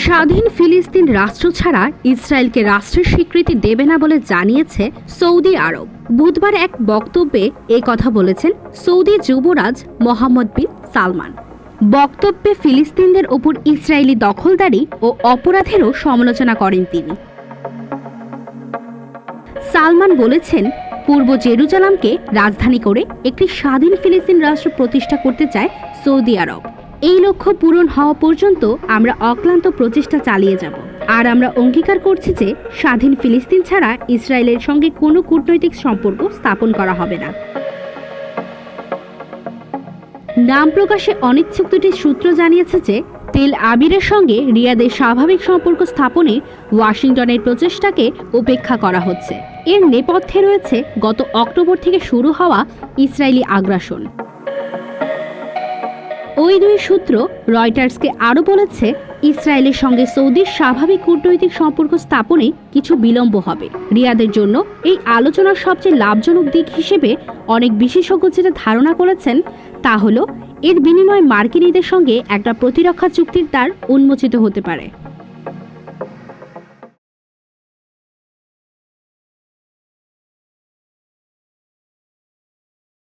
স্বাধীন ফিলিস্তিন রাষ্ট্র ছাড়া ইসরায়েলকে রাষ্ট্রের স্বীকৃতি দেবে না বলে জানিয়েছে সৌদি আরব। বুধবার এক বক্তব্যে এ কথা বলেছেন সৌদি যুবরাজ মোহাম্মদ বিন সালমান। বক্তব্যে ফিলিস্তিনদের ওপর ইসরায়েলি দখলদারি ও অপরাধেরও সমালোচনা করেন তিনি। সালমান বলেছেন, পূর্ব জেরুজালেমকে রাজধানী করে একটি স্বাধীন ফিলিস্তিন রাষ্ট্র প্রতিষ্ঠা করতে চায় সৌদি আরব। এই লক্ষ্য পূরণ হওয়া পর্যন্ত আমরা অক্লান্ত প্রচেষ্টা চালিয়ে যাব। আর আমরা অঙ্গীকার করছি যে স্বাধীন ফিলিস্তিন ছাড়া ইসরায়েলের সঙ্গে কোনো কূটনৈতিক সম্পর্ক স্থাপন করা হবে না। নাম প্রকাশে অনিচ্ছুক দুটি সূত্র জানিয়েছে যে তেল আবিবের সঙ্গে রিয়াদের স্বাভাবিক সম্পর্ক স্থাপনে ওয়াশিংটনের প্রচেষ্টাকে উপেক্ষা করা হচ্ছে। এর নেপথ্যে রয়েছে গত অক্টোবর থেকে শুরু হওয়া ইসরায়েলি আগ্রাসন। ওই দুই সূত্র রয়টার্সকে আরও বলেছে, ইসরায়েলের সঙ্গে সৌদির স্বাভাবিক কূটনৈতিক সম্পর্ক স্থাপনে কিছু বিলম্ব হবে। রিয়াদের জন্য এই আলোচনার সবচেয়ে লাভজনক দিক হিসেবে অনেক বিশেষজ্ঞ যেটা ধারণা করেছেন তা হলো এর বিনিময়ে মার্কিনীদের সঙ্গে একটা প্রতিরক্ষা চুক্তির দ্বার উন্মোচিত হতে পারে।